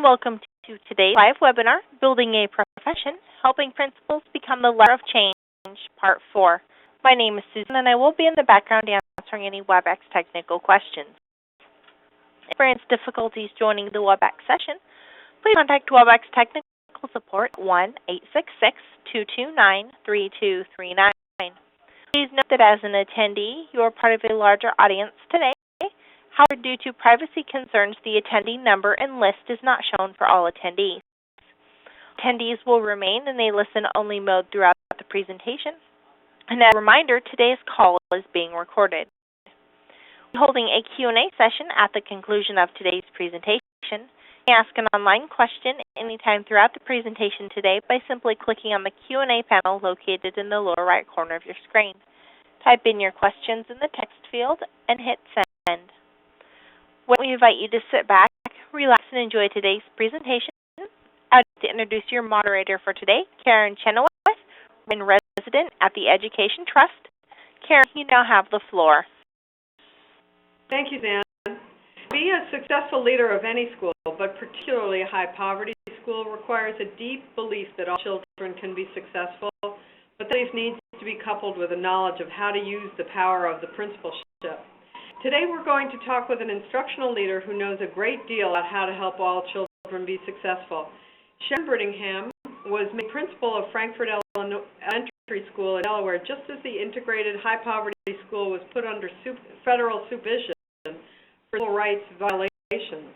welcome to today's live webinar, Building a Profession, Helping Principals Become the Leader of Change, Part 4. My name is Susan, and I will be in the background answering any WebEx technical questions. If you experience difficulties joining the WebEx session, please contact WebEx Technical Support at 1-866-229-3239. Please note that as an attendee, you are part of a larger audience today. However, due to privacy concerns, the attendee number and list is not shown for all attendees. Attendees will remain in a listen-only mode throughout the presentation. And as a reminder, today's call is being recorded. We're holding a Q&A session at the conclusion of today's presentation. You can ask an online question anytime throughout the presentation today by simply clicking on the Q&A panel located in the lower right corner of your screen. Type in your questions in the text field and hit send. We invite you to sit back, relax, and enjoy today's presentation. I'd like to introduce your moderator for today, Karin Chenoweth, resident at the Education Trust. Karin, you now have the floor. Thank you, Dan. To be a successful leader of any school, but particularly a high-poverty school, requires a deep belief that all children can be successful, but that belief needs to be coupled with a knowledge of how to use the power of the principalship. Today we're going to talk with an instructional leader who knows a great deal about how to help all children be successful. Sharon Brittingham was made principal of Frankford Elementary School in Delaware just as the integrated high-poverty school was put under federal supervision for civil rights violations.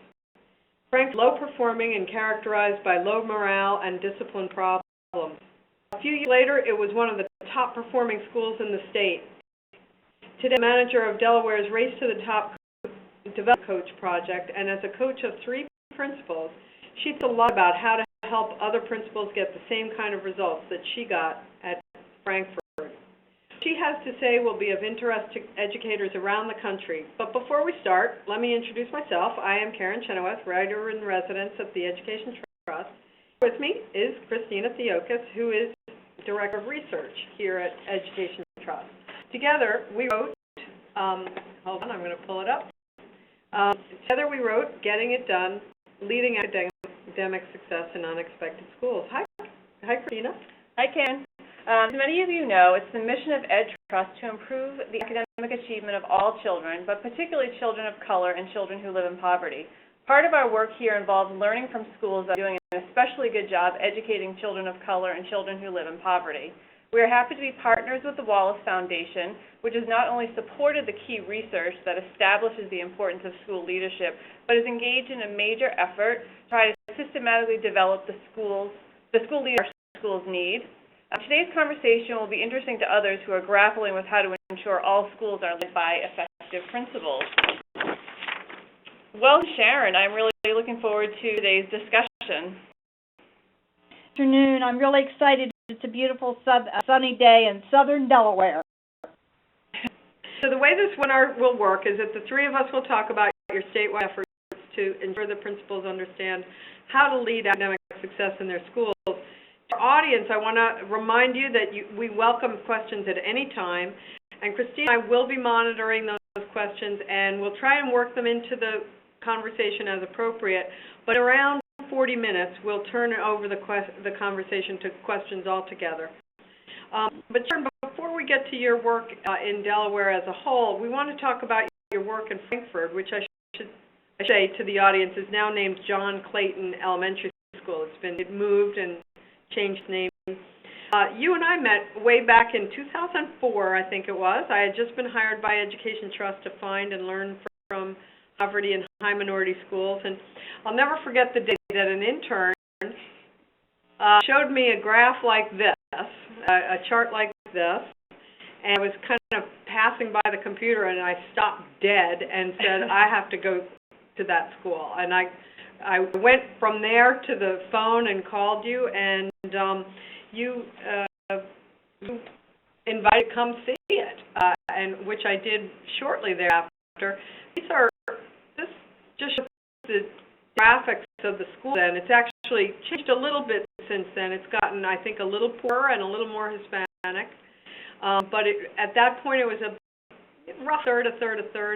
Frankford was low-performing and characterized by low morale and discipline problems. A few years later, it was one of the top-performing schools in the state. Today, the manager of Delaware's Race to the Top Development Coach project, and as a coach of 3 principals, she thinks a lot about how to help other principals get the same kind of results that she got at Frankfurt. What she has to say will be of interest to educators around the country. But before we start, let me introduce myself. I am Karin Chenoweth, writer-in-residence at the Education Trust. With me is Christina Theokas, who is Director of Research here at Education Trust. Together, we wrote, hold on, I'm going to pull it up. Together we wrote Getting It Done, Leading Academic Success in Unexpected Schools. Hi, Christina. Hi, Karin. As many of you know, it's the mission of EdTrust to improve the academic achievement of all children, but particularly children of color and children who live in poverty. Part of our work here involves learning from schools that are doing an especially good job educating children of color and children who live in poverty. We are happy to be partners with the Wallace Foundation, which has not only supported the key research that establishes the importance of school leadership, but is engaged in a major effort to try to systematically develop the school leaders our schools need. Today's conversation will be interesting to others who are grappling with how to ensure all schools are led by effective principals. Well, Sharon, I'm really looking forward to today's discussion. Good afternoon. I'm really excited. It's a beautiful sunny day in southern Delaware. So the way this webinar will work is that the 3 of us will talk about your statewide efforts to ensure the principals understand how to lead academic success in their schools. To our audience, I want to remind you that we welcome questions at any time, and Christina and I will be monitoring those questions, and we'll try and work them into the conversation as appropriate, but around 40 minutes, we'll turn over the conversation to questions altogether. But Sharon, before we get to your work in Delaware as a whole, we want to talk about your work in Frankford, which I should say to the audience is now named John Clayton Elementary School. It moved and changed name. You and I met way back in 2004, I think it was. I had just been hired by Education Trust to find and learn from poverty and high minority schools, and I'll never forget the day that an intern showed me a graph like this, a chart like this, and I was kind of passing by the computer and I stopped dead and said, I have to go to that school. And I went from there to the phone and called you, and you invited to come see it, and which I did shortly thereafter. This just shows the graphics of the school then. It's actually changed a little bit since then. It's gotten, I think, a little poorer and a little more Hispanic. But at that point, it was a rough third,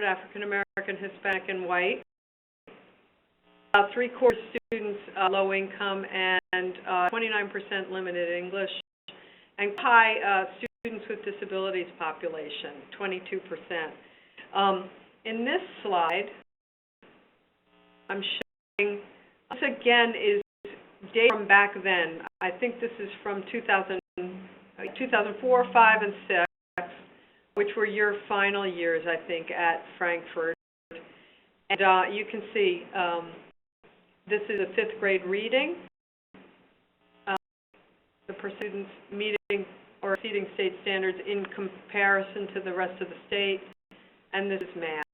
African American, Hispanic, and white. about three-quarters students low income and 29% limited English, and high students with disabilities population, 22%. In this slide, I'm showing, this again is data from back then. I think this is from 2004, 5, and 6, which were your final years, I think, at Frankford. And you can see this is a 5th grade reading. The students meeting or exceeding state standards in comparison to the rest of the state, and this is math.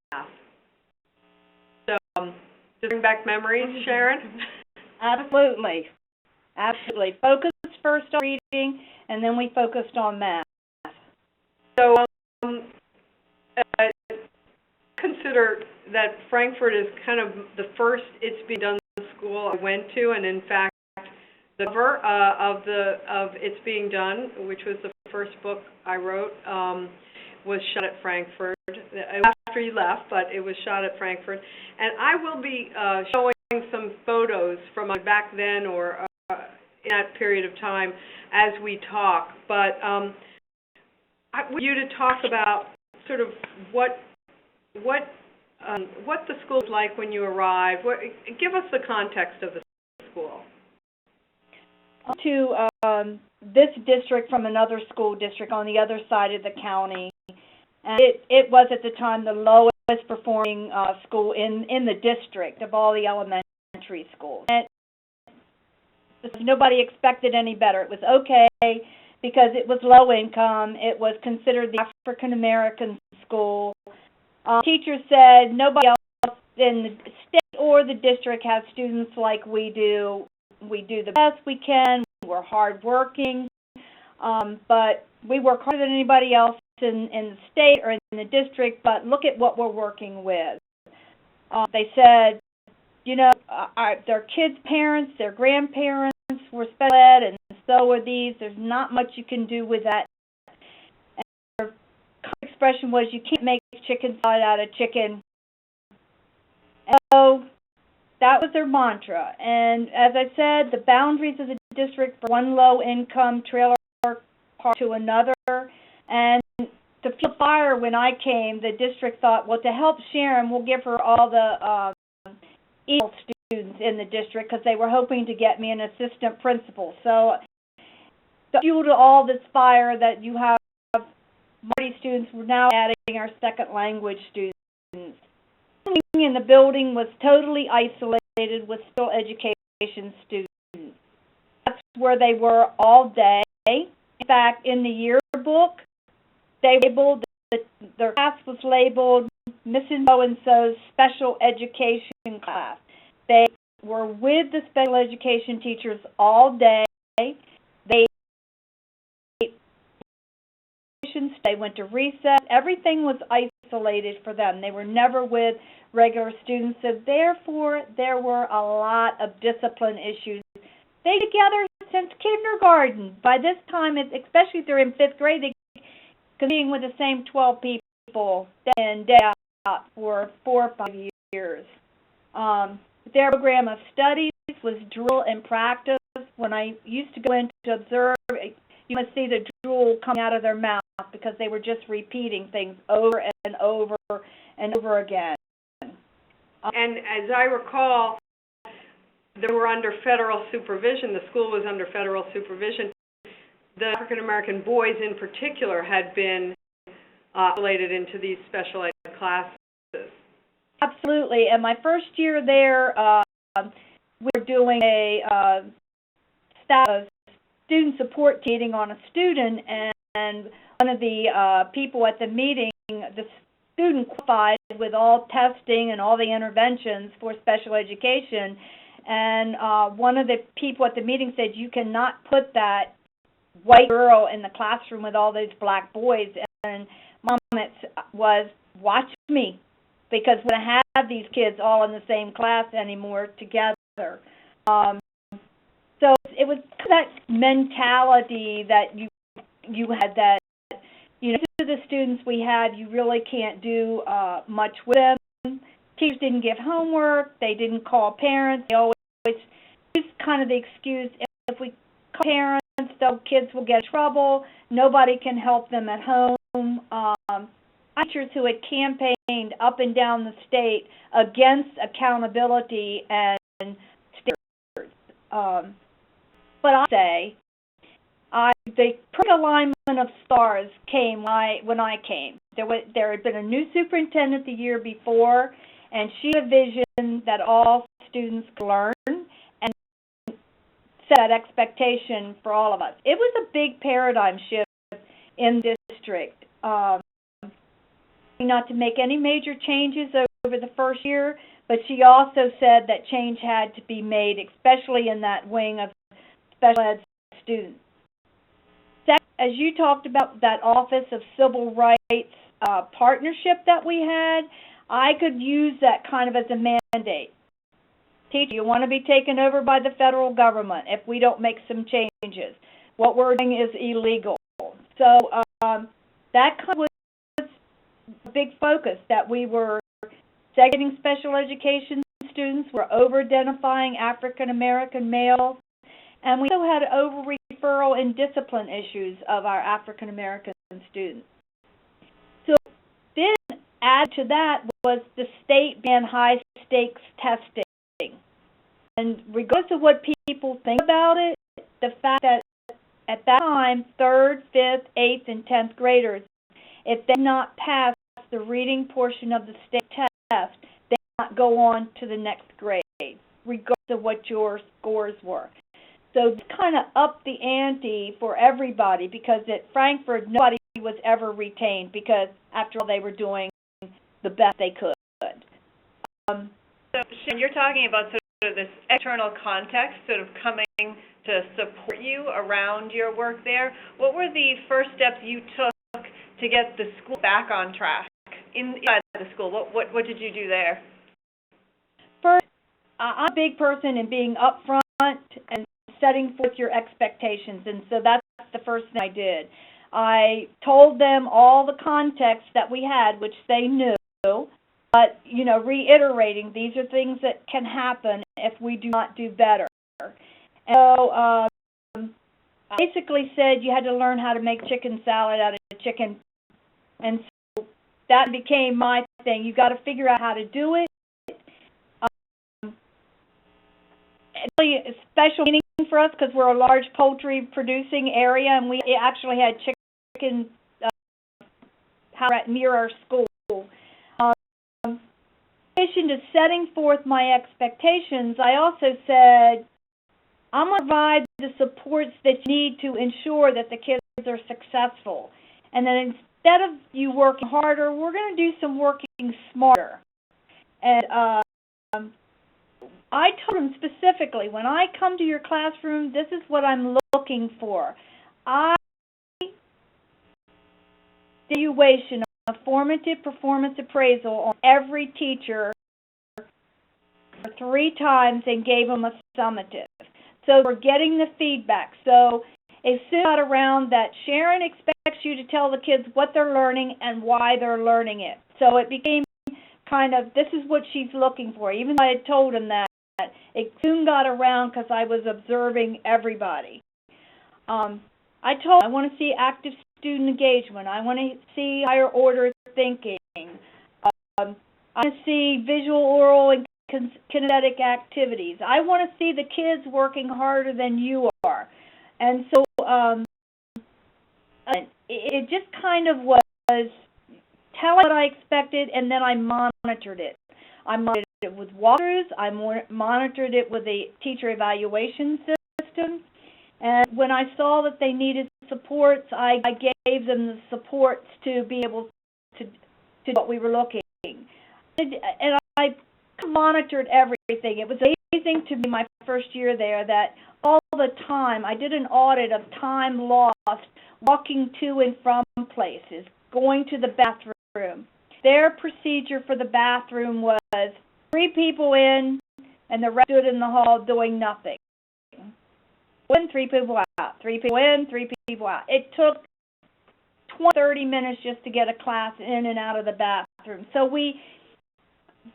So, does it bring back memories, Sharon? Absolutely. Absolutely. Focused first on reading, and then we focused on math. So, consider that Frankfurt is kind of the first It's Being Done school I went to, and in fact, the cover of It's Being Done, which was the first book I wrote, was shot at Frankfurt. After you left, but it was shot at Frankfurt. And I will be showing some photos from back then or in that period of time as we talk. But I want you to talk about sort of what the school was like when you arrived. Give us the context of the school. To this district from another school district on the other side of the county. And it was at the time the lowest performing school in the district of all the elementary schools. And nobody expected any better. It was okay because it was low income. It was considered the African American school. Teachers said nobody else in the state or the district has students like we do. We do the best we can. We're hardworking, but we work harder than anybody else in the state or in the district, but look at what we're working with. They said, you know, their kids' parents, their grandparents were special ed, and so are these. There's not much you can do with that. And their expression was, you can't make chicken salad out of chicken. And so that was their mantra. And as I said, the boundaries of the district from one low-income trailer park to another. And to fuel the fire when I came, the district thought, well, to help Sharon, we'll give her all the equal students in the district because they were hoping to get me an assistant principal. So the fuel to all this fire that you have minority students, we're now adding our second language students. In the building was totally isolated with special education students. That's where they were all day. In fact, in the yearbook, they labeled their class was labeled Mrs. So-and-so's special education class. They were with the special education teachers all day. They went to recess. Everything was isolated for them. They were never with regular students, so therefore there were a lot of discipline issues. They together since kindergarten. By this time, especially if they're in 5th grade, they being with the same 12 people day in, day out for 4 or 5 years. Their program of studies was drill and practice. When I used to go in to observe, you must see the drool coming out of their mouth because they were just repeating things over and over and over again. And as I recall, they were under federal supervision. The school was under federal supervision. The African American boys in particular had been isolated into these special ed classes. Absolutely. And my first year there, we were doing a student support meeting on a student, and one of the people at the meeting, the student qualified with all testing and all the interventions for special education, and one of the people at the meeting said, you cannot put that white girl in the classroom with all those black boys. And my comment was, watch me, because we don't have these kids all in the same class anymore together. So it was that mentality that you had, that, you know, these are the students we have, you really can't do much with them. teachers didn't give homework, they didn't call parents, they always used kind of the excuse, if we call parents, the kids will get in trouble, nobody can help them at home. Teachers who had campaigned up and down the state against accountability and standards. But I say, the perfect alignment of stars came when I came. There had been a new superintendent the year before, and she had a vision that all students could learn and set that expectation for all of us. It was a big paradigm shift in the district. Not to make any major changes over the first year, but she also said that change had to be made, especially in that wing of special ed students. Second, as you talked about that Office of Civil Rights partnership that we had, I could use that kind of as a mandate. Teacher, you want to be taken over by the federal government if we don't make some changes. What we're doing is illegal. So that kind of was a big focus, that we were segregating special education students, we're over-identifying African-American males, and we also had over-referral and discipline issues of our African-American students. So then add to that was the state ban high-stakes testing. And regardless of what people think about it, the fact that at that time, 3rd, 5th, 8th, and 10th graders, if they did not pass the reading portion of the state test, they did not go on to the next grade, regardless of what your scores were. So this kind of upped the ante for everybody, because at Frankford, nobody was ever retained, because after all, they were doing the best they could. So, Sharon, you're talking about sort of this external context sort of coming to support you around your work there. What were the first steps you took to get the school back on track inside the school? What did you do there? First, I'm a big person in being upfront and setting forth your expectations, and so that's the first thing I did. I told them all the context that we had, which they knew, but, you know, reiterating, these are things that can happen if we do not do better. And so I basically said you had to learn how to make chicken salad out of chicken, and so that became my thing. You got to figure out how to do it. It's really a special meaning for us because we're a large poultry producing area, and we actually had chicken near our school. In addition to setting forth my expectations, I also said, I'm going to provide the supports that you need to ensure that the kids are successful. And then instead of you working harder, we're going to do some working smarter. And I told them specifically, when I come to your classroom, this is what I'm looking for. Evaluation, a formative performance appraisal on every teacher 3 times and gave them a summative. So we're getting the feedback. So as soon as I got around that, Sharon expects you to tell the kids what they're learning and why they're learning it. So it became kind of, this is what she's looking for. Even though I had told them that, it soon got around because I was observing everybody. I told them I want to see active student engagement. I want to see higher order thinking. I want to see visual, oral, and kinetic activities. I want to see the kids working harder than you are. And so it just kind of was telling what I expected, and then I monitored it. I monitored it with walkthroughs. I monitored it with a teacher evaluation system. And when I saw that they needed supports, I gave them the supports to be able to do what we were looking. And I monitored everything. It was amazing to me my first year there that all the time I did an audit of time lost walking to and from places, going to the bathroom. Their procedure for the bathroom was 3 people in and the rest stood in the hall doing nothing. 3 people out, 3 people in, 3 people out. It took 30 minutes just to get a class in and out of the bathroom. So we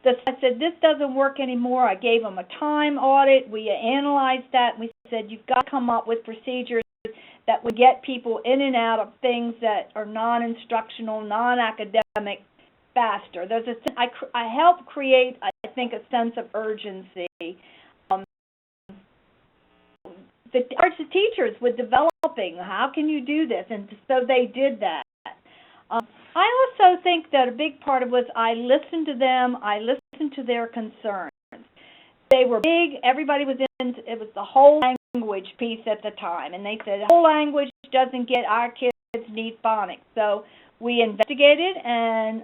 I said, this doesn't work anymore. I gave them a time audit. We analyzed that, and we said, you've got to come up with procedures that would get people in and out of things that are non-instructional, non-academic faster. I helped create, I think, a sense of urgency. The teachers were developing, how can you do this? And so they did that. I also think that a big part of it was I listened to them, I listened to their concerns. They were big, everybody was it was the whole language piece at the time, and they said, the whole language doesn't get, our kids need phonics. So we investigated and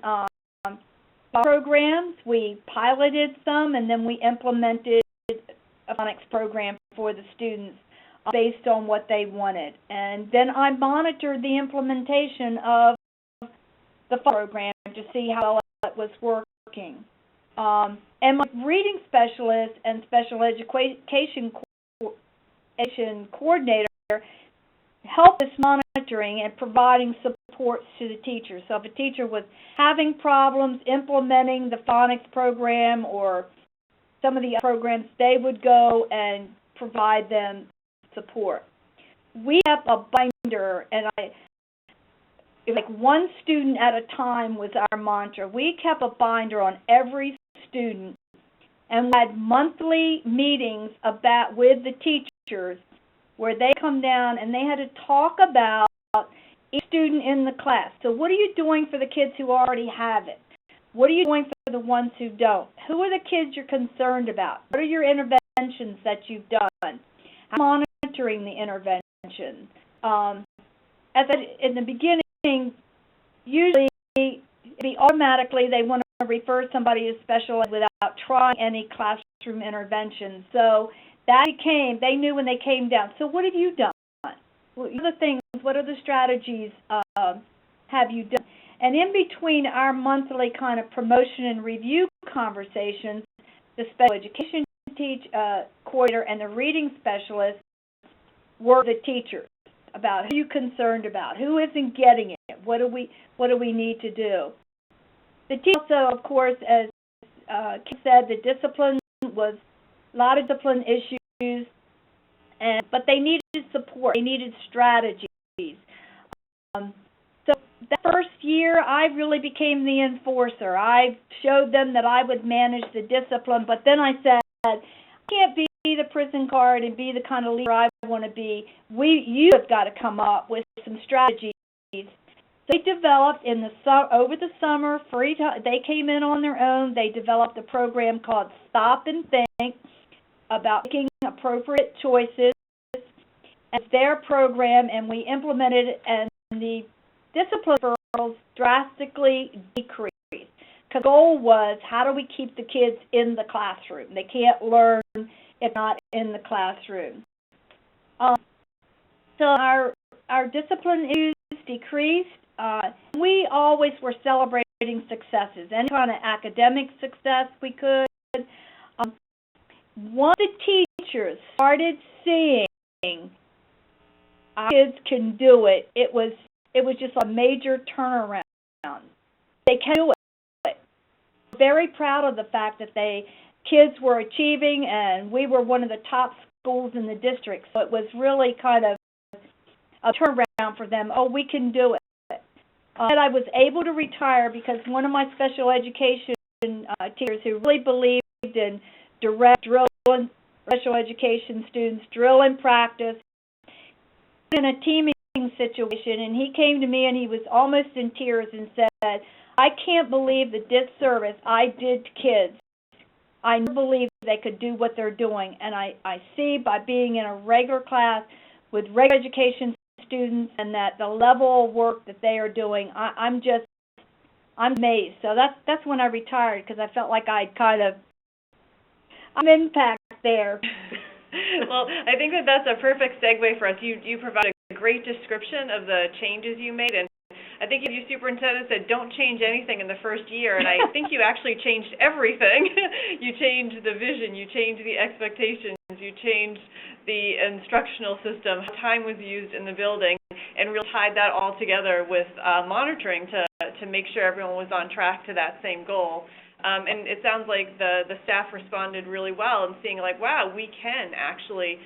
programs, we piloted some, and then we implemented a phonics program for the students based on what they wanted. And then I monitored the implementation of the program to see how it was working. And my reading specialist and special education coordinator helped us monitoring and providing supports to the teachers. So if a teacher was having problems implementing the phonics program or some of the other programs, they would go and provide them support. We have a binder, and like one student at a time was our mantra. We kept a binder on every student, and we had monthly meetings with the teachers where they come down and they had to talk about each student in the class. So what are you doing for the kids who already have it? What are you doing for the ones who don't? Who are the kids you're concerned about? What are your interventions that you've done? How are you monitoring the interventions? As I said in the beginning, usually automatically they want to refer somebody to special ed without trying any classroom interventions. So that they knew when they came down. So what have you done? What are the things, what are the strategies have you done? And in between our monthly kind of promotion and review conversations, the special education coordinator and the reading specialist work with the teachers about who you're concerned about, who isn't getting it, what do we need to do. The teacher also, of course, as Kim said, the discipline was a lot of discipline issues, but they needed support, they needed strategies. So that first year, I really became the enforcer. I showed them that I would manage the discipline, but then I said, I can't be the prison guard and be the kind of leader I want to be. You have got to come up with some strategies. So they developed over the summer, free time. They came in on their own. They developed a program called Stop and Think about making appropriate choices as their program, and we implemented it, and the discipline referrals drastically decreased. Because the goal was, how do we keep the kids in the classroom? They can't learn if not in the classroom. So our discipline issues decreased. We always were celebrating successes, any kind of academic success we could. Once the teachers started seeing our kids can do it, it was just a major turnaround. They can do it. Very proud of the fact that kids were achieving, and we were one of the top schools in the district. So it was really kind of a turnaround for them. Oh, we can do it. And I was able to retire because one of my special education teachers who really believed in direct drill and special education students, drill and practice, in a teaming situation, and he came to me and he was almost in tears and said, I can't believe the disservice I did to kids. I never believed they could do what they're doing, and I see by being in a regular class with regular education students and that the level of work that they are doing, I'm amazed. So that's when I retired, because I felt like I'm impact there. Well, I think that's a perfect segue for us. You provided a great description of the changes you made, and I think you superintendent said don't change anything in the first year, and I think you actually changed everything. You changed the vision, you changed the expectations, you changed the instructional system, how time was used in the building, and really tied that all together with monitoring to make sure everyone was on track to that same goal. And it sounds like the staff responded really well and seeing like, wow, we can actually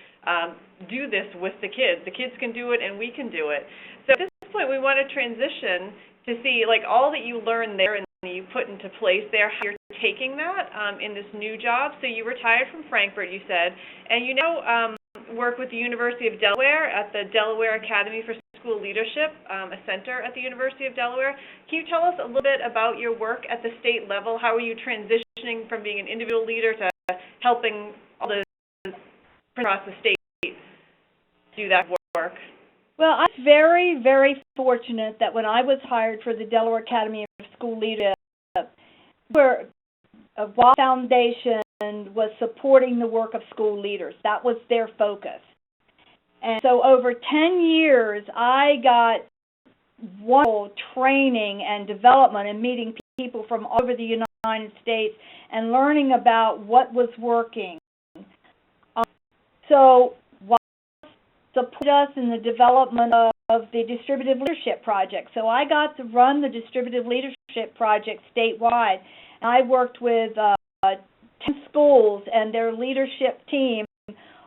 do this with the kids. The kids can do it and we can do it. So at this point we want to transition to see like all that you learned there and you put into place there, how you're taking that in this new job. So you retired from Frankfurt, you said, and you now work with the University of Delaware at the Delaware Academy for School Leadership, a center at the University of Delaware. Can you tell us a little bit about your work at the state level? How are you transitioning from being an individual leader to helping all the across the state do that work? Well, I'm very, very fortunate that when I was hired for the Delaware Academy of School Leadership, where Wallace Foundation was supporting the work of school leaders. That was their focus. And so over 10 years, I got wonderful training and development and meeting people from all over the United States and learning about what was working. So Wallace supported us in the development of the Distributive Leadership Project. So I got to run the Distributive Leadership Project statewide. And I worked with 10 schools and their leadership team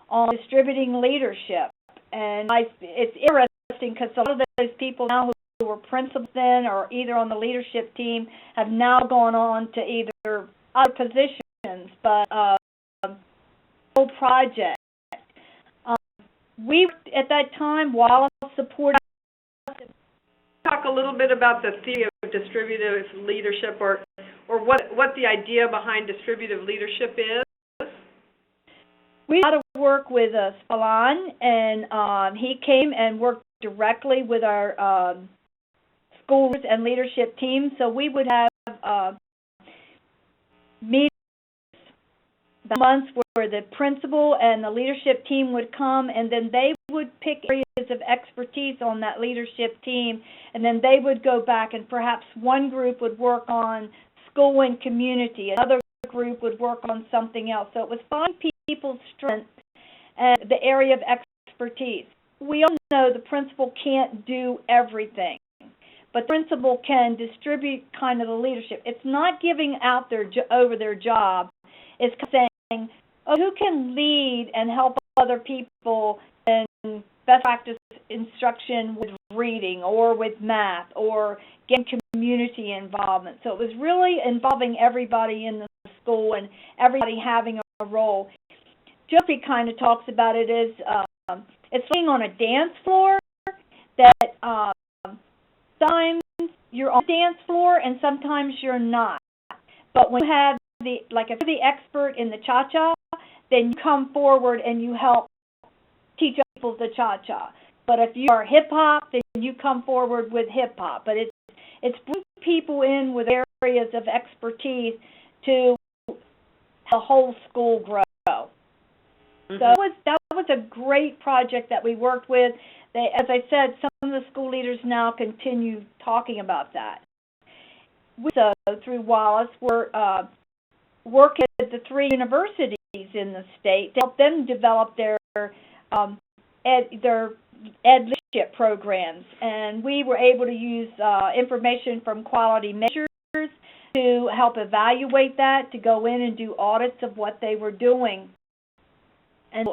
on distributing leadership. And it's interesting because a lot of those people now who were principals then or either on the leadership team have now gone on to either other positions, but whole project. We, at that time, Wallace supported. Talk a little bit about the theory of distributive leadership or what the idea behind distributive leadership is. We had to work with Spallon, and he came and worked directly with our schools and leadership team. So we would have meetings months where the principal and the leadership team would come, and then they would pick areas of expertise on that leadership team, and then they would go back and perhaps one group would work on school and community, another group would work on something else. So it was finding people's strengths and the area of expertise. We all know the principal can't do everything, but the principal can distribute kind of the leadership. It's not giving out over their job. It's saying, oh, who can lead and help other people in best practice instruction with reading or with math or getting community involvement. So it was really involving everybody in the school and everybody having a role. Josie kind of talks about it as it's being on a dance floor that sometimes you're on the dance floor and sometimes you're not. But when you have if you're the expert in the cha-cha, then you come forward and you help teach people the cha-cha. But if you are hip-hop, then you come forward with hip-hop. But it's bringing people in with areas of expertise to help the whole school grow. Mm-hmm. So that was a great project that we worked with. As I said, some of the school leaders now continue talking about that. We also, through Wallace, were working at the 3 universities in the state to help them develop their ed leadership programs. And we were able to use information from quality measures to help evaluate that, to go in and do audits of what they were doing. And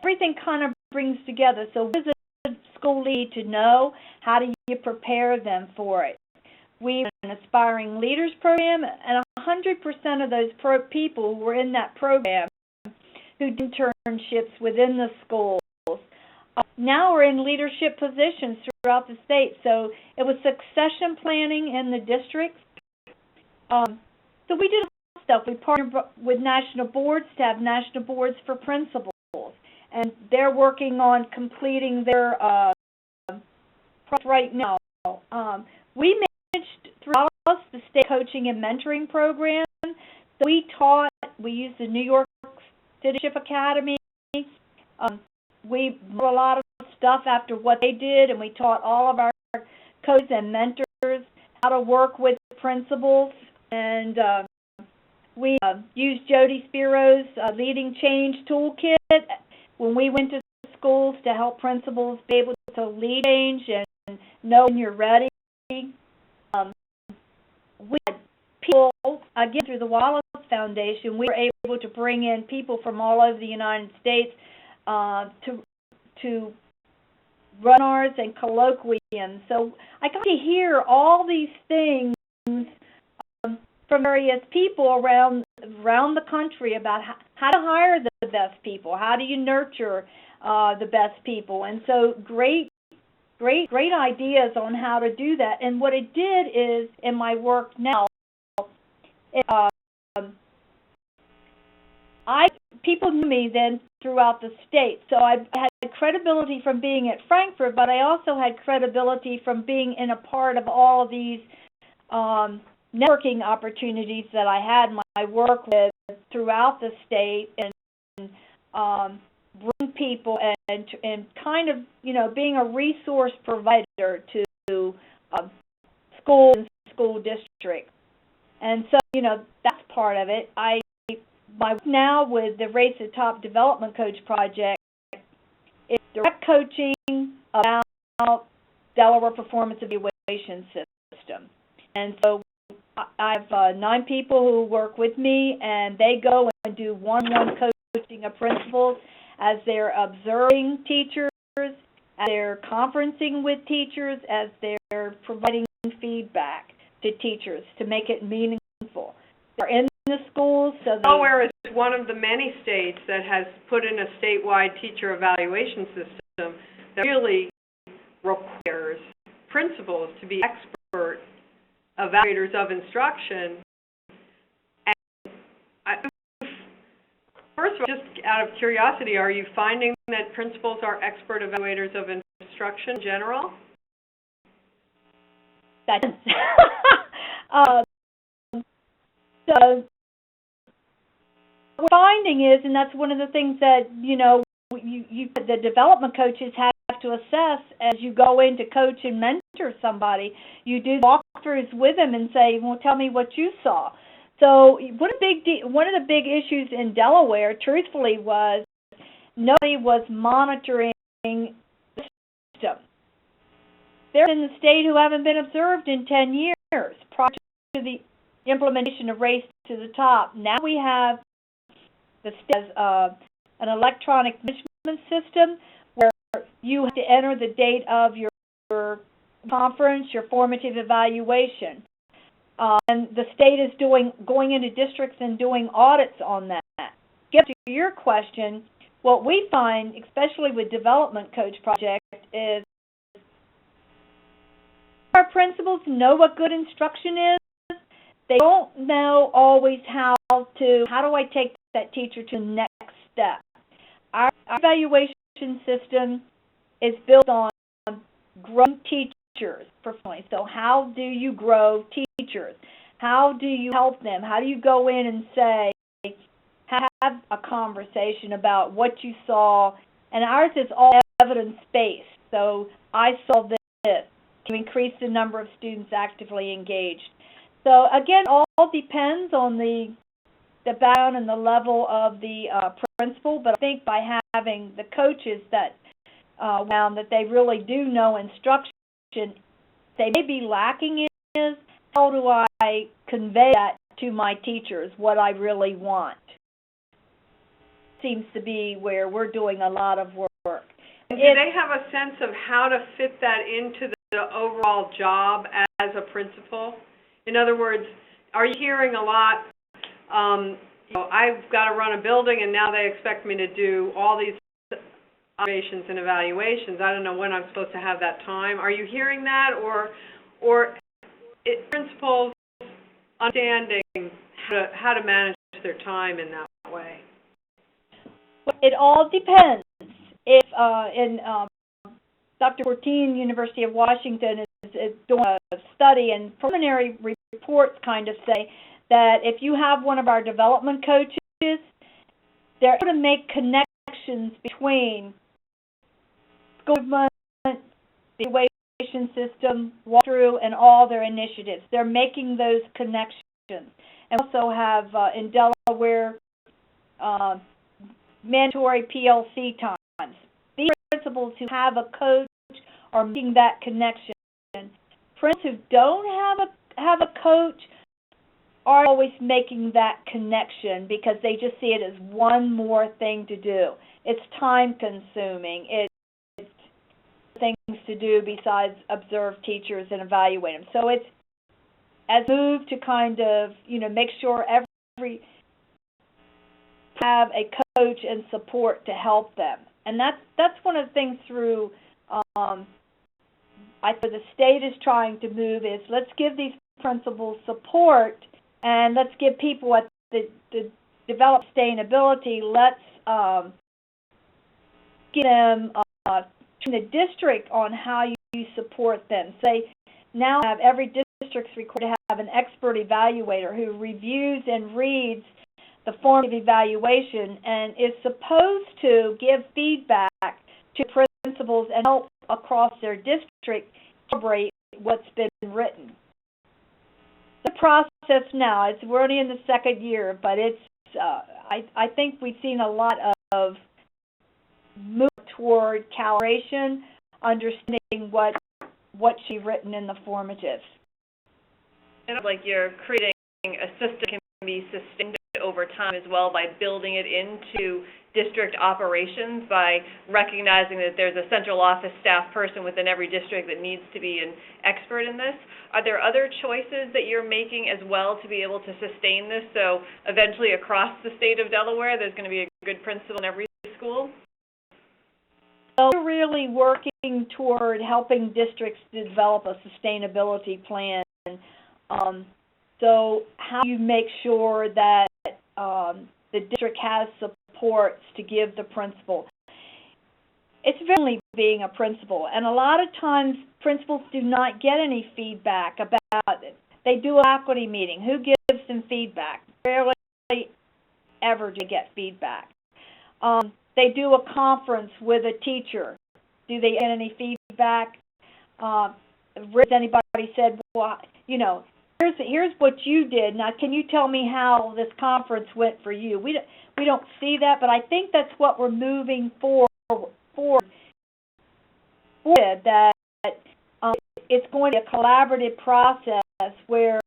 everything kind of brings together. So what does a school lead to know? How do you prepare them for it? We have an Aspiring Leaders program, and 100% of those people who were in that program who did internships within the schools now are in leadership positions throughout the state. So it was succession planning in the districts. So we did a lot of stuff. We partnered with national boards to have national boards for principals, and they're working on completing their project right now. We managed throughout the state coaching and mentoring program. So we used the New York Leadership Academy. We did a lot of stuff after what they did, and we taught all of our coaches and mentors how to work with principals. And we used Jody Spiro's Leading Change Toolkit when we went to schools to help principals be able to lead change and know when you're ready. We had people again, through the Wallace Foundation, we were able to bring in people from all over the United States to run ours and colloquiums. So I got to hear all these things from various people around the country about how to hire the best people, how do you nurture the best people, and so great ideas on how to do that. And what it did is, in my work now, people knew me then throughout the state. So I had credibility from being at Frankford, but I also had credibility from being in a part of all of these networking opportunities that I had my work with throughout the state, and bring people and kind of, being a resource provider to schools and school districts. And so, that's part of it. My work now with the Race to Top Development Coach Project is direct coaching about Delaware Performance Evaluation System. And so I have 9 people who work with me, and they go and do one-on-one coaching of principals as they're observing teachers, as they're conferencing with teachers, as they're providing feedback to teachers to make it meaningful. They're in the schools, so Delaware is one of the many states that has put in a statewide teacher evaluation system that really requires principals to be expert evaluators of instruction. And first of all, just out of curiosity, are you finding that principals are expert evaluators of instruction in general? That is. So what we're finding is, and that's one of the things that, the development coaches have to assess as you go in to coach and mentor somebody. You do walkthroughs with them and say, well, tell me what you saw. So one of the big issues in Delaware, truthfully, was nobody was monitoring the system. They're in the state who haven't been observed in 10 years prior to the implementation of Race to the Top. Now we have an electronic management system where you have to enter the date of your conference, your formative evaluation. And the state is going into districts and doing audits on that. Get to your question, what we find, especially with Development Coach Project, is our principals know what good instruction is. They don't know always how do I take that teacher to the next step. Our evaluation system is built on growing teachers professionally. So how do you grow teachers? How do you help them? How do you go in and say, have a conversation about what you saw? And ours is all evidence-based. So I saw this to increase the number of students actively engaged. So again, all depends on the background and the level of the principal, but I think by having the coaches that found that they really do know instruction, they may be lacking is how do I convey that to my teachers, what I really want. Seems to be where we're doing a lot of work. Do they have a sense of how to fit that into the overall job as a principal? In other words, are you hearing a lot, I've got to run a building and now they expect me to do all these observations and evaluations. I don't know when I'm supposed to have that time. Are you hearing that, or principals understanding how to manage their time in that way? It all depends. If Dr. Fortine, University of Washington, is doing a study, and preliminary reports kind of say that if you have one of our development coaches, they're able to make connections between school movement, the evaluation system, walkthrough, and all their initiatives. They're making those connections. And also have in Delaware mandatory PLC times. These principals who have a coach are making that connection. Principals who don't have a coach are always making that connection because they just see it as one more thing to do. It's time consuming. It's things to do besides observe teachers and evaluate them. So it's as a move to kind of, make sure every have a coach and support to help them. And that's one of the things through I think the state is trying to move is let's give these principals support and let's give people what the develop sustainability. Let's give them to the district on how you support them. Say now have every district's required to have an expert evaluator who reviews and reads the formative evaluation and is supposed to give feedback to principals and help across their district calibrate what's been written. The process now, we're only in the second year, but it's I think we've seen a lot of move toward calibration, understanding what she's written in the formative. Like you're creating a system that can be sustained over time as well by building it into district operations, by recognizing that there's a central office staff person within every district that needs to be an expert in this. Are there other choices that you're making as well to be able to sustain this so eventually across the state of Delaware there's going to be a good principal in every school? So we're really working toward helping districts develop a sustainability plan. So how do you make sure that the district has supports to give the principal? It's really being a principal, and a lot of times principals do not get any feedback about it. They do a faculty meeting. Who gives them feedback? Rarely ever do they get feedback. They do a conference with a teacher. Do they get any feedback? Has anybody said, well, here's what you did. Now, can you tell me how this conference went for you? We don't see that, but I think that's what we're moving forward. That it's going to be a collaborative process where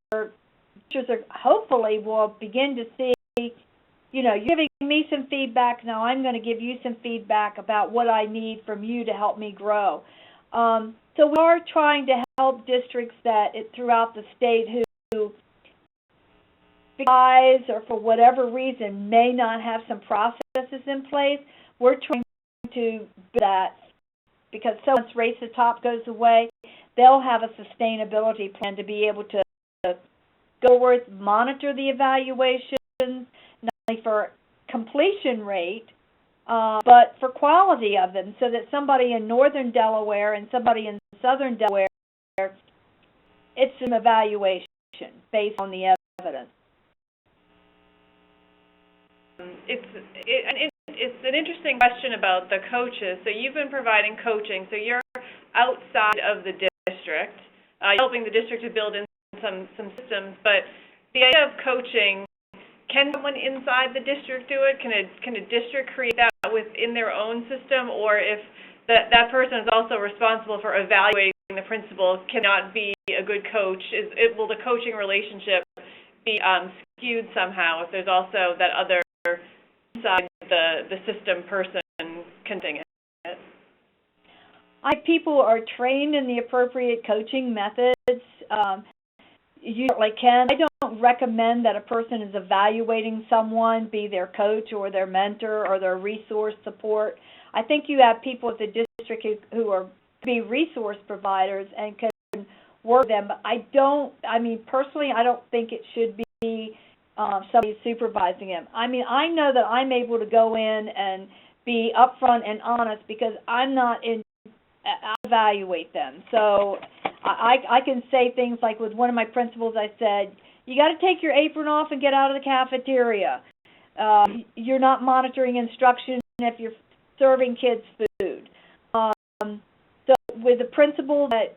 teachers hopefully will begin to see, you're giving me some feedback. Now I'm going to give you some feedback about what I need from you to help me grow. So we are trying to help districts throughout the state who because or for whatever reason may not have some processes in place. We're trying to build that because once Race to the Top goes away, they'll have a sustainability plan to be able to go forward, monitor the evaluations, not only for completion rate, but for quality of them, so that somebody in northern Delaware and somebody in southern Delaware, it's an evaluation based on the evidence. It's an interesting question about the coaches. So you've been providing coaching, so you're outside of the district, helping the district to build in some systems, but the idea of coaching, can someone inside the district do it? Can a district create that within their own system, or if that person is also responsible for evaluating the principal, cannot be a good coach? Will the coaching relationship be skewed somehow if there's also that other inside the system person conducting it? People are trained in the appropriate coaching methods. You certainly can. I don't recommend that a person is evaluating someone be their coach or their mentor or their resource support. I think you have people at the district who are be resource providers and can work with them. But personally, I don't think it should be somebody supervising them. I know that I'm able to go in and be upfront and honest because I'm not I evaluate them. So I can say things like with one of my principals, I said, you got to take your apron off and get out of the cafeteria. You're not monitoring instruction if you're serving kids food. So with a principal that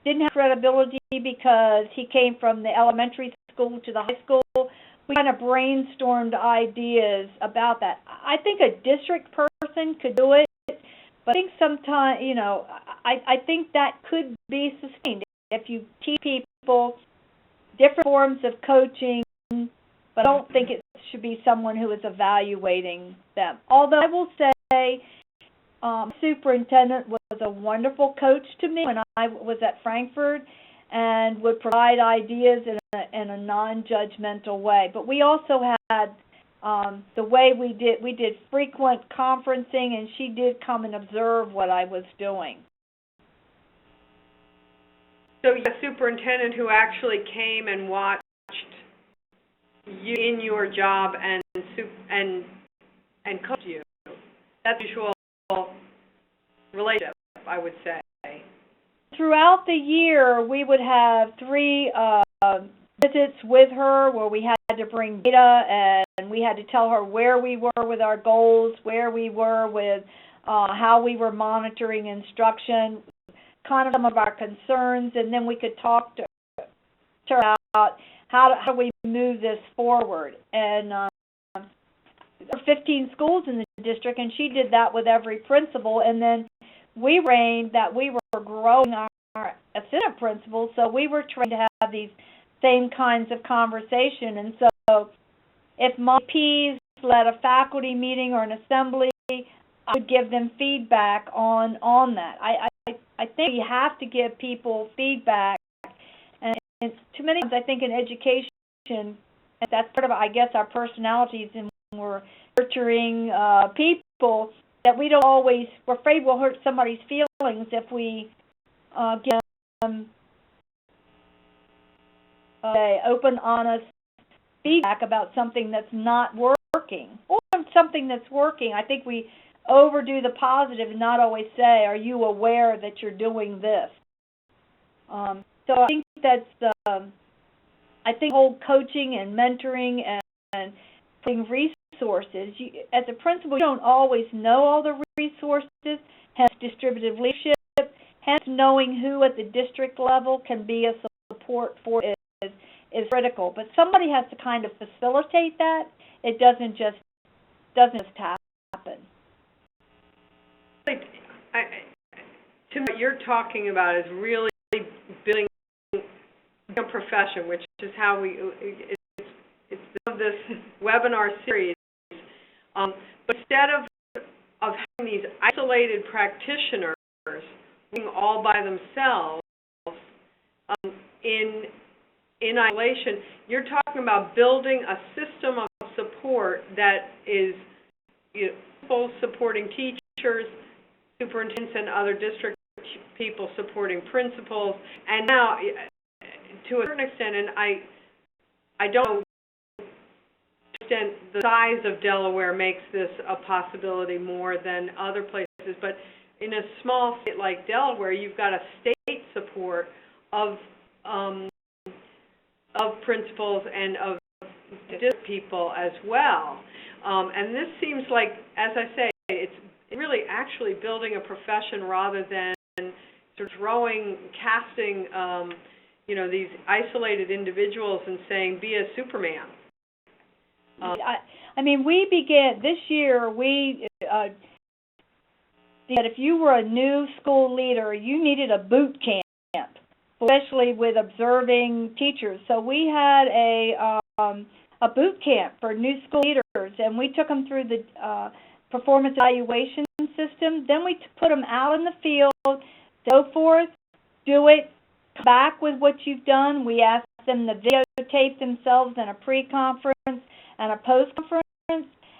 didn't have credibility because he came from the elementary school to the high school, we kind of brainstormed ideas about that. I think a district person could do it, but I think sometimes, I think that could be sustained if you teach people different forms of coaching, but I don't think it should be someone who is evaluating them. Although I will say, superintendent was a wonderful coach to me when I was at Frankford, and would provide ideas in a non-judgmental way. But we also had the way we did frequent conferencing, and she did come and observe what I was doing. So you're a superintendent who actually came and watched you in your job and coached you. That's a usual relationship, I would say. Throughout the year, we would have 3 visits with her where we had to bring data, and we had to tell her where we were with our goals, where we were with how we were monitoring instruction, kind of some of our concerns, and then we could talk to her about how do we move this forward. And there are 15 schools in the district, and she did that with every principal, and then we trained that we were growing our assistant principals, so we were trained to have these same kinds of conversation. And so if my Ps led a faculty meeting or an assembly, I would give them feedback on that. I think you have to give people feedback, and too many times I think in education, that's part of, I guess, our personalities, and we're nurturing people, that we don't always, we're afraid we'll hurt somebody's feelings if we give them open, honest feedback about something that's not working. Or something that's working, I think we overdo the positive and not always say, are you aware that you're doing this? So I think that's, I think whole coaching and mentoring and putting resources, as a principal, you don't always know all the resources, hence distributive leadership, hence knowing who at the district level can be a support for is critical. But somebody has to kind of facilitate that. It doesn't just happen. To me, what you're talking about is really building a profession, which is how it's this webinar series. But instead of having these isolated practitioners working all by themselves in isolation, you're talking about building a system of support that is, people supporting teachers, superintendents, and other district people supporting principals, and now, to a certain extent, and I don't understand, the size of Delaware makes this a possibility more than other places, but in a small state like Delaware, you've got a state support of principals and of district people as well. And this seems like, as I say, it's really actually building a profession rather than sort of casting, these isolated individuals and saying, be a Superman. I mean, we began, this year, we that if you were a new school leader, you needed a boot camp, especially with observing teachers. So we had a boot camp for new school leaders, and we took them through the performance evaluation system. Then we put them out in the field, go forth, do it, come back with what you've done. We asked them to videotape themselves in a pre-conference and a post-conference,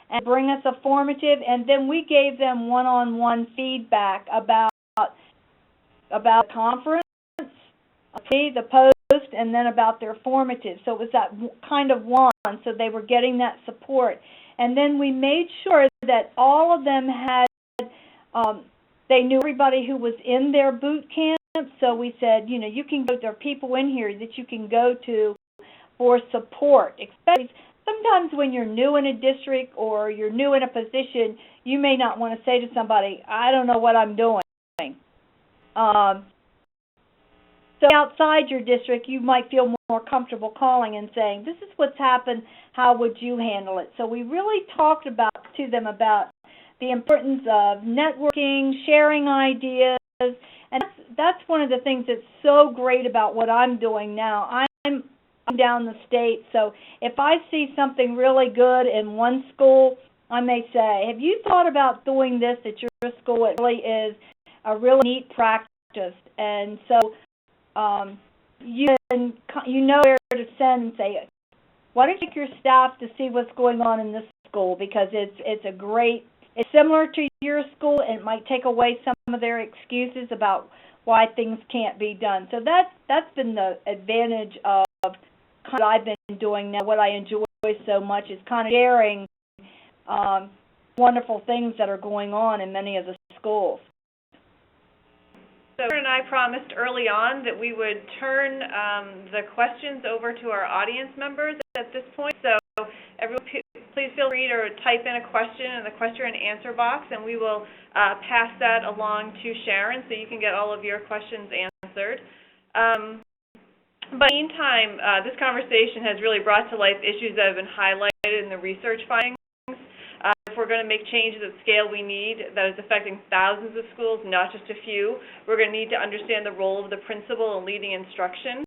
and bring us a formative, and then we gave them one-on-one feedback about the conference, the post, and then about their formative. So it was that kind of one, so they were getting that support. And then we made sure that all of them had, they knew everybody who was in their boot camp, so we said, you can go, there are people in here that you can go to for support, especially sometimes when you're new in a district or you're new in a position, you may not want to say to somebody, I don't know what I'm doing. So outside your district, you might feel more comfortable calling and saying, this is what's happened, how would you handle it? So we really talked to them about the importance of networking, sharing ideas, and that's one of the things that's so great about what I'm doing now. down the state. So if I see something really good in one school, I may say, have you thought about doing this at your school? It really is a really neat practice. And so you know where to send and say, why don't you take your staff to see what's going on in this school, because it's similar to your school, and it might take away some of their excuses about why things can't be done. So that's been the advantage of what I've been doing now. What I enjoy so much is kind of sharing wonderful things that are going on in many of the schools. So Sharon and I promised early on that we would turn the questions over to our audience members at this point. So everyone, please feel free to type in a question in the question and answer box, and we will pass that along to Sharon so you can get all of your questions answered. But in the meantime, this conversation has really brought to life issues that have been highlighted in the research findings. If we're going to make changes at scale we need that is affecting thousands of schools, not just a few, we're going to need to understand the role of the principal in leading instruction.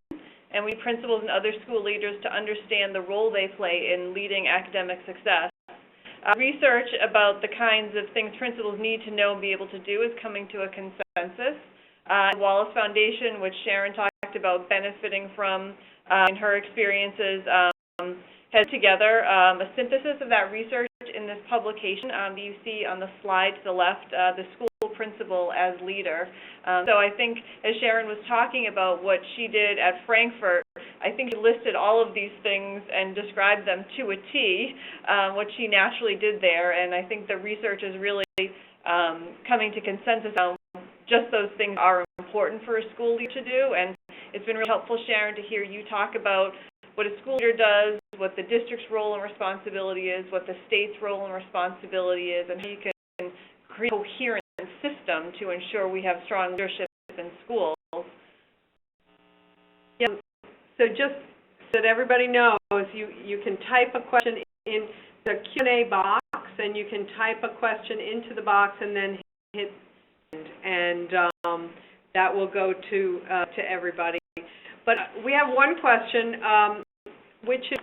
And we need principals and other school leaders to understand the role they play in leading academic success. Research about the kinds of things principals need to know and be able to do is coming to a consensus. The Wallace Foundation, which Sharon talked about benefiting from in her experiences, has together a synthesis of that research in this publication that you see on the slide to the left, the school principal as leader. So I think as Sharon was talking about what she did at Frankfurt, I think she listed all of these things and described them to a T, what she naturally did there, and I think the research is really coming to consensus on just those things are important for a school leader to do, and it's been really helpful, Sharon, to hear you talk about what a school leader does, what the district's role and responsibility is, what the state's role and responsibility is, and how you can create a coherent system to ensure we have strong leadership in schools. Yeah. So just so that everybody knows, you can type a question in the Q&A box, and you can type a question into the box and then hit send, and that will go to everybody. But we have one question, which is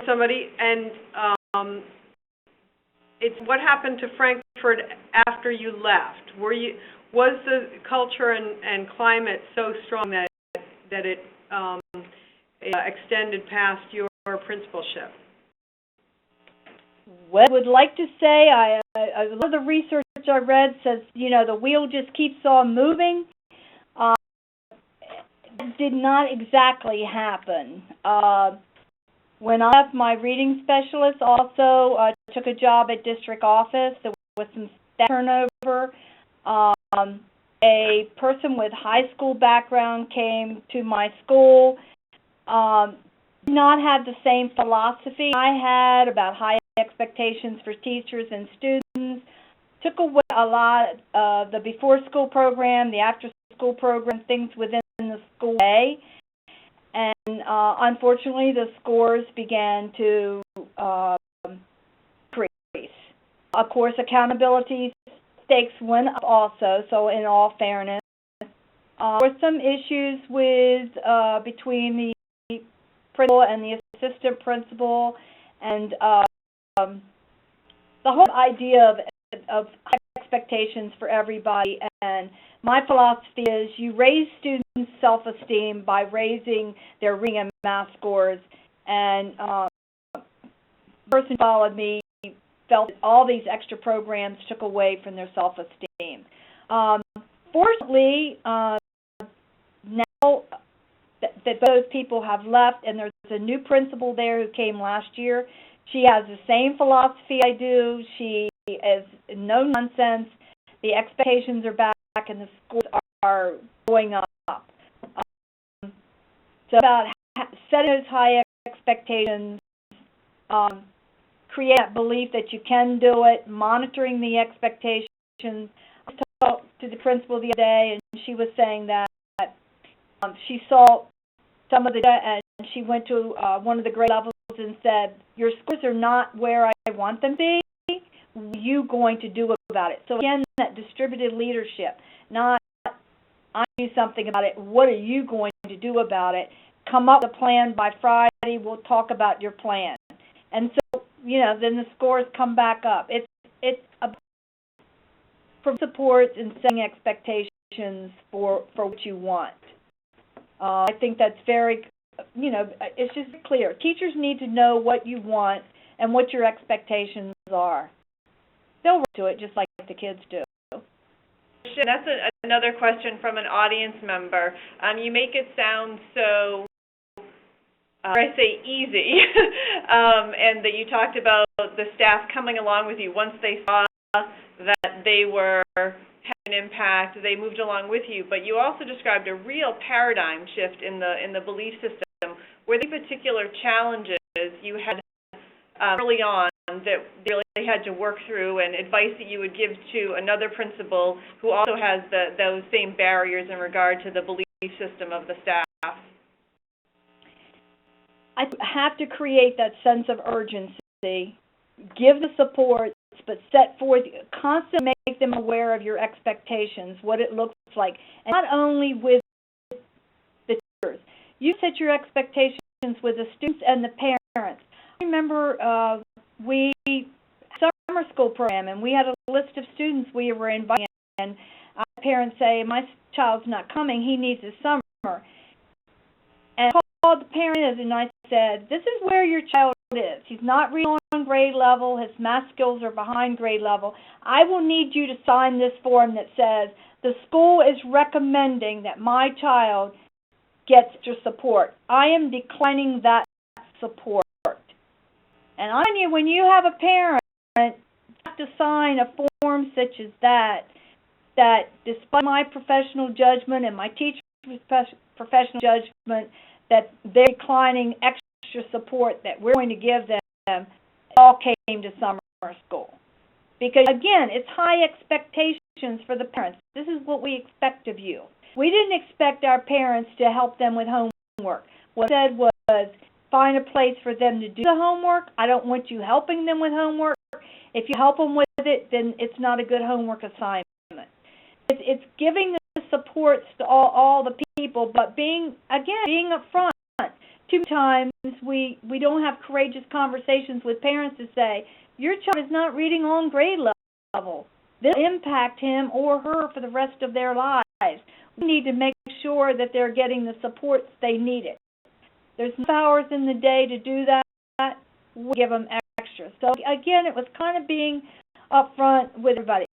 somebody, and it's what happened to Frankfurt after you left? Was the culture and climate so strong that it extended past your principalship? Well, I would like to say a lot of the research I read says, the wheel just keeps on moving. It did not exactly happen. When I left, my reading specialist also took a job at district office. There was some staff turnover. A person with high school background came to my school. Did not have the same philosophy I had about high expectations for teachers and students. Took away a lot of the before-school program, the after-school program, things within the school day. And unfortunately, the scores began to increase. Of course, accountability stakes went up also, so in all fairness. There were some issues between the principal and the assistant principal, and the whole idea of expectations for everybody. And my philosophy is you raise students' self-esteem by raising their reading and math scores. And the person who followed me felt that all these extra programs took away from their self-esteem. Fortunately, now that those people have left, and there's a new principal there who came last year, she has the same philosophy I do. She is no nonsense. The expectations are back, and the scores are going up. So about setting those high expectations, create that belief that you can do it, monitoring the expectations. I talked to the principal the other day, and she was saying that she saw some of the data, and she went to one of the grade levels and said, your scores are not where I want them to be. What are you going to do about it? So again, that distributed leadership, not I do something about it, what are you going to do about it? come up with a plan by Friday, we'll talk about your plan. And so, then the scores come back up. It's about support and setting expectations for what you want. I think that's very, it's just clear. Teachers need to know what you want and what your expectations are. They'll work to it just like the kids do. That's another question from an audience member. You make it sound so, I say easy, and that you talked about the staff coming along with you once they saw that they were having an impact, they moved along with you. But you also described a real paradigm shift in the belief system. Were there particular challenges you had early on that they really had to work through, and advice that you would give to another principal who also has those same barriers in regard to the belief system of the staff? I have to create that sense of urgency, give the support, but set forth, constantly make them aware of your expectations, what it looks like, and not only with the teachers. You set your expectations with the students and the parents. I remember we had a summer school program, and we had a list of students we were inviting, and parents say, my child's not coming, he needs his summer. And I called the parents, and I said, this is where your child is. He's not reading on grade level, his math skills are behind grade level. I will need you to sign this form that says, the school is recommending that my child gets your support. I am declining that support. And on you, when you have a parent, you have to sign a form such as that despite my professional judgment and my teacher's professional judgment, that they're declining extra support that we're going to give them, all came to summer school. Because, again, it's high expectations for the parents. This is what we expect of you. We didn't expect our parents to help them with homework. What I said was, find a place for them to do the homework. I don't want you helping them with homework. If you help them with it, then it's not a good homework assignment. It's giving the supports to all the people, but being up front. Too many times we don't have courageous conversations with parents to say, your child is not reading on grade level. This will impact him or her for the rest of their lives. We need to make sure that they're getting the supports they needed. There's enough hours in the day to do that. We'll give them extra. So again, it was kind of being upfront with everybody.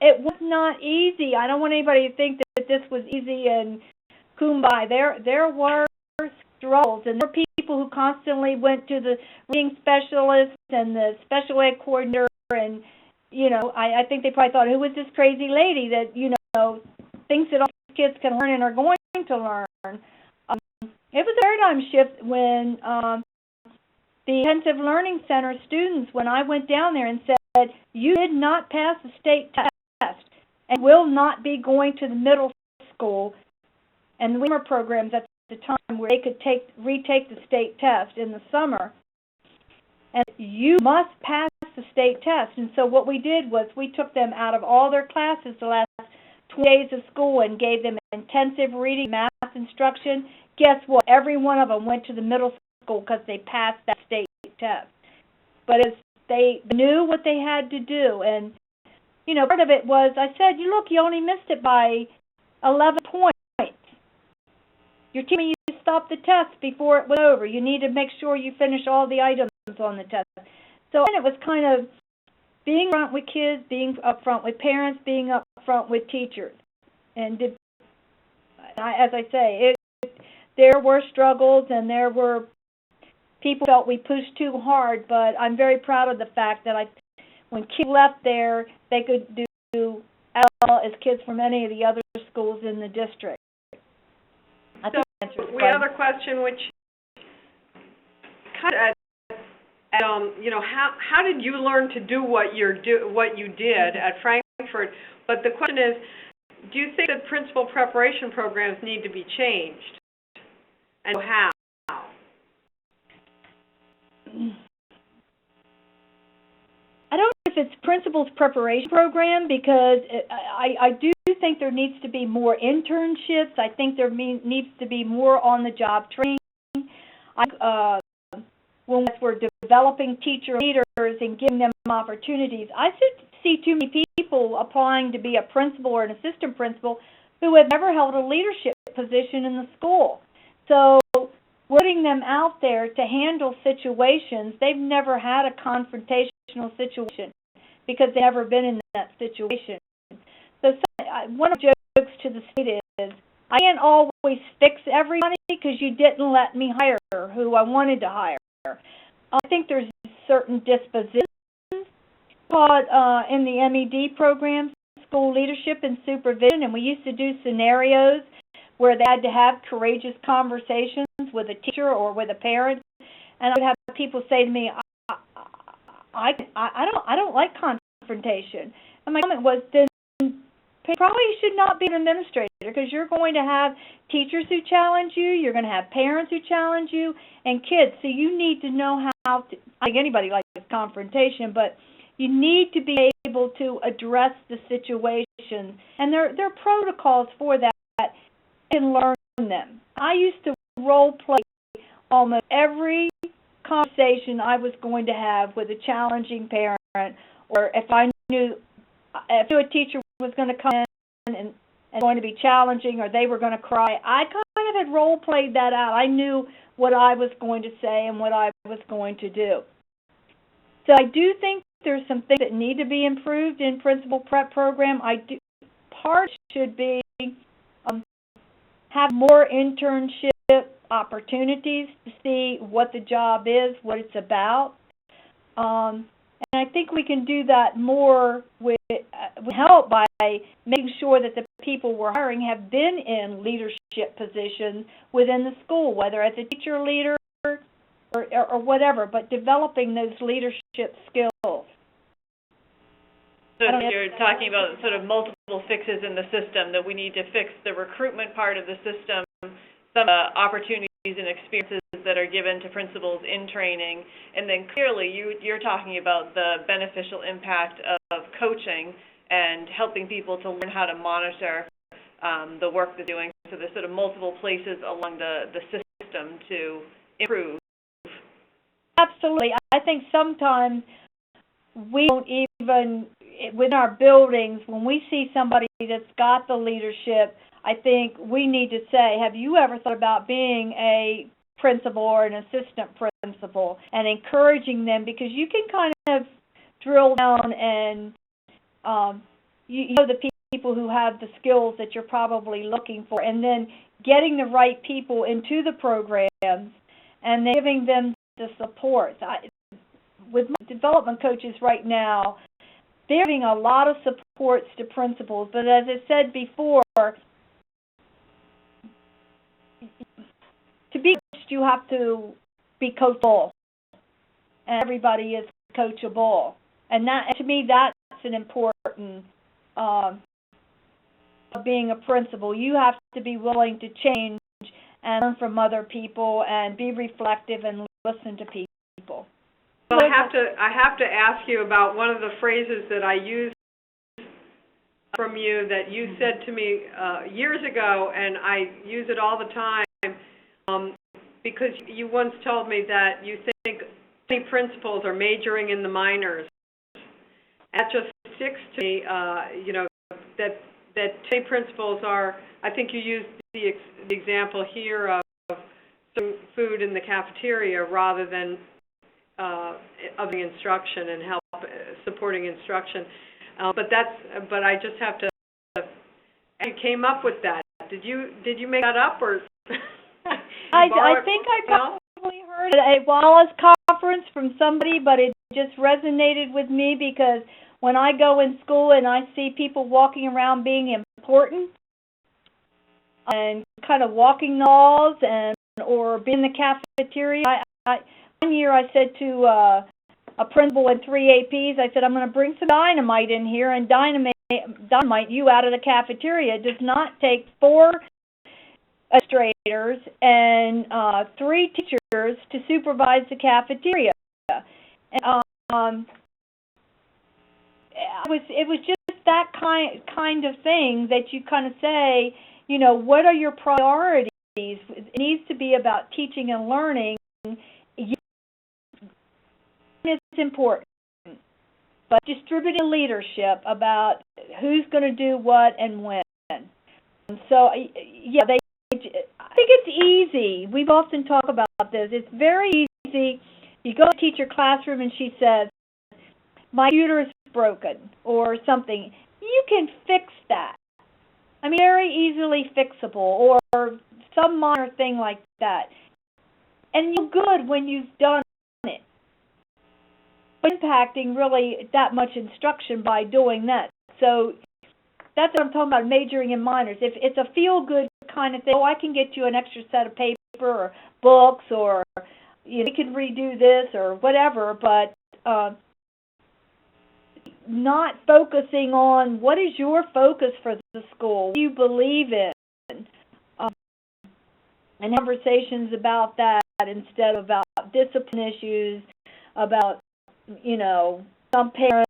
It was not easy. I don't want anybody to think that this was easy and kumbaya. There were struggles, and there were people who constantly went to the reading specialist and the special ed coordinator, and I think they probably thought, who is this crazy lady that thinks that all kids can learn and are going to learn. It was a paradigm shift when the Intensive Learning Center students, when I went down there and said, you did not pass the state test and will not be going to the middle school and the summer programs at the time where they could retake the state test in the summer. And you must pass the state test. And so what we did was we took them out of all their classes the last 20 days of school and gave them intensive reading, math instruction. Guess what? Every one of them went to the middle school because they passed that state test. But as they knew what they had to do, and part of it was, I said, look, you only missed it by 11 points. You're telling me you stopped the test before it was over. You need to make sure you finish all the items on the test. So it was kind of being upfront with kids, being upfront with parents, being upfront with teachers. And as I say, there were struggles and there were people who felt we pushed too hard, but I'm very proud of the fact that when kids left there, they could do as well as kids from any of the other schools in the district. We have another question, which kind of, how did you learn to do what you did at Frankford? But the question is, do you think that principal preparation programs need to be changed, and how? I don't know if it's principal's preparation program, because I do think there needs to be more internships. I think there needs to be more on-the-job training. when we're developing teacher leaders and giving them opportunities, I see too many people applying to be a principal or an assistant principal who have never held a leadership position in the school. So we're putting them out there to handle situations. They've never had a confrontational situation because they've never been in that situation. So one of the jokes to the state is, I can't always fix everybody because you didn't let me hire who I wanted to hire. I think there's certain dispositions taught in the MED programs, school leadership and supervision, and we used to do scenarios where they had to have courageous conversations with a teacher or with a parent, and I would have people say to me, I don't like confrontation. And my comment was, then probably should not be an administrator, because you're going to have teachers who challenge you, you're going to have parents who challenge you, and kids. So you need to know how to, I think anybody likes confrontation, but you need to be able to address the situation. And there are protocols for that. You can learn them. I used to role play almost every conversation I was going to have with a challenging parent, or if I knew a teacher was going to come in and going to be challenging, or they were going to cry, I kind of had role played that out. I knew what I was going to say and what I was going to do. So I do think there's some things that need to be improved in principal prep program. Part should be have more internship opportunities to see what the job is, what it's about. And I think we can do that more with help by making sure that the people we're hiring have been in leadership positions within the school, whether as a teacher leader or whatever, but developing those leadership skills. So you're talking about sort of multiple fixes in the system, that we need to fix the recruitment part of the system, some opportunities and experiences that are given to principals in training, and then clearly you're talking about the beneficial impact of coaching and helping people to learn how to monitor the work they're doing. So there's sort of multiple places along the system to improve. Absolutely. I think sometimes we don't even, within our buildings, when we see somebody that's got the leadership, I think we need to say, have you ever thought about being a principal or an assistant principal, and encouraging them, because you can kind of drill down and you know the people who have the skills that you're probably looking for, and then getting the right people into the programs and then giving them the support. With my development coaches right now, they're giving a lot of supports to principals, but as I said before, to be coached, you have to be coachable, and everybody is coachable. And that, to me, that's an important of being a principal. You have to be willing to change and learn from other people and be reflective and listen to people. Well, I have to ask you about one of the phrases that I used from you that you said to me years ago, and I use it all the time, because you once told me that you think many principals are majoring in the minors. That just sticks to me, that many principals are, I think you used the example here of some food in the cafeteria rather than of the instruction and help supporting instruction. But I just have to. You came up with that. Did you make that up, or? I think I probably heard it at a Wallace conference from somebody, but it just resonated with me because when I go in school and I see people walking around being important and kind of walking the halls or being in the cafeteria, one year I said to a principal and 3 APs, I said, I'm going to bring some dynamite in here and dynamite you out of the cafeteria. It does not take 4 administrators and 3 teachers to supervise the cafeteria. And, it was just that kind of thing that you kind of say, what are your priorities? It needs to be about teaching and learning, important, but distributed leadership about who's going to do what and when. And so, yeah, I think it's easy. We've often talked about this. It's very easy. You go to a teacher classroom and she says, my computer is broken or something. You can fix that. I mean, very easily fixable, or some minor thing like that. And you're good when you've done it. But impacting really that much instruction by doing that. So that's what I'm talking about, majoring in minors. If it's a feel-good kind of thing, I can get you an extra set of paper or books, or we can redo this or whatever, but not focusing on what is your focus for the school, what do you believe in, and conversations about that instead of about discipline issues, about, some parent,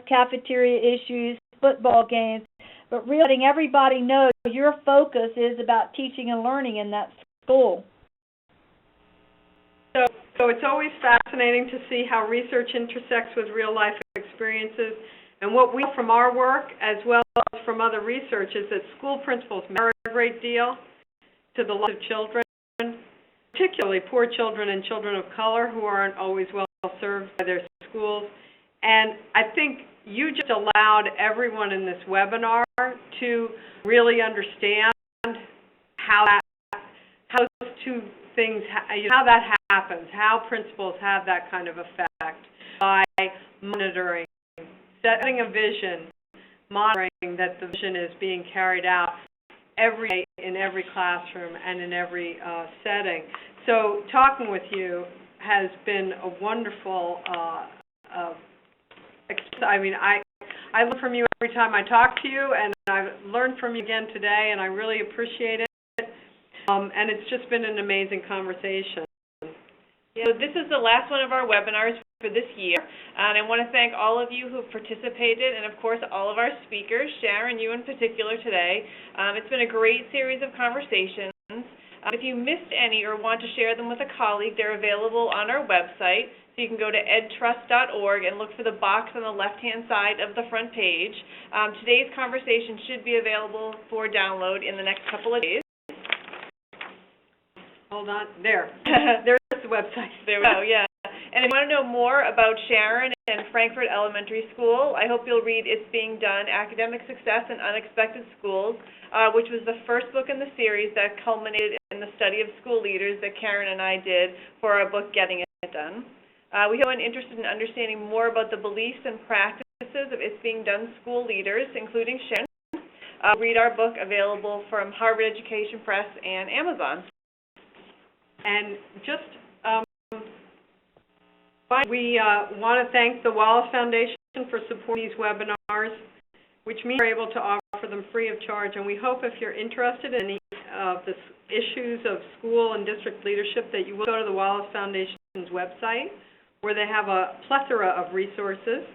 cafeteria issues, football games, but really letting everybody know your focus is about teaching and learning in that school. So it's always fascinating to see how research intersects with real-life experiences. And what we know from our work, as well as from other research, is that school principals matter a great deal to the lives of children, particularly poor children and children of color who aren't always well served by their schools. And I think you just allowed everyone in this webinar to really understand how those two things, how that happens, how principals have that kind of effect by monitoring, setting a vision, monitoring that the vision is being carried out every day in every classroom and in every setting. So talking with you has been a wonderful I learn from you every time I talk to you, and I've learned from you again today, and I really appreciate it. And it's just been an amazing conversation. So this is the last one of our webinars for this year, and I want to thank all of you who have participated, and of course all of our speakers, Sharon, you in particular today. It's been a great series of conversations. If you missed any or want to share them with a colleague, they're available on our website. So you can go to edtrust.org and look for the box on the left-hand side of the front page. Today's conversation should be available for download in the next couple of days. Hold on. There. There's the website. There we go, yeah. And if you want to know more about Sharon and Frankford Elementary School, I hope you'll read It's Being Done, Academic Success in Unexpected Schools, which was the first book in the series that culminated in the study of school leaders that Karin and I did for our book, Getting It Done. We have anyone interested in understanding more about the beliefs and practices of It's Being Done school leaders, including Sharon. Read our book, available from Harvard Education Press and Amazon. And just we want to thank the Wallace Foundation for supporting these webinars, which means we're able to offer them free of charge. And we hope if you're interested in any of the issues of school and district leadership that you will go to the Wallace Foundation's website, where they have a plethora of resources.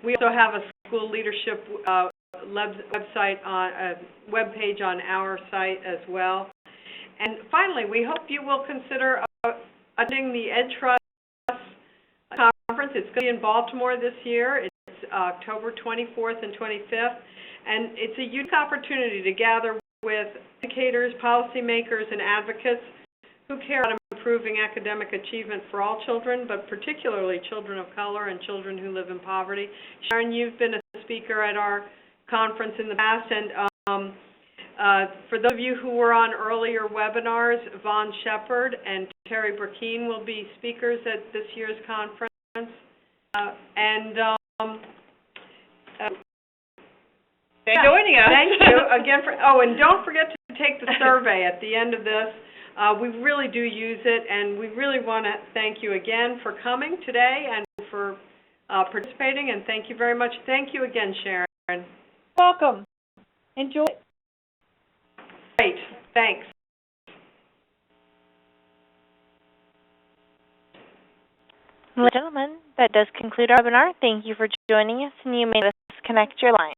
We also have a school leadership website on a webpage on our site as well. And finally, we hope you will consider attending the EdTrust conference. It's going to be in Baltimore this year. It's October 24th and 25th, and it's a unique opportunity to gather with educators, policymakers, and advocates who care about improving academic achievement for all children, but particularly children of color and children who live in poverty. Sharon, you've been a speaker at our conference in the past, and for those of you who were on earlier webinars, Vaughn Shepard and Terry Burkeen will be speakers at this year's conference. Thank you for joining us. Thank you again and don't forget to take the survey at the end of this. We really do use it, and we really want to thank you again for coming today and for participating, and thank you very much. Thank you again, Sharon. Welcome. Enjoy. Great. Thanks. Ladies and gentlemen, that does conclude our webinar. Thank you for joining us, and you may disconnect your line.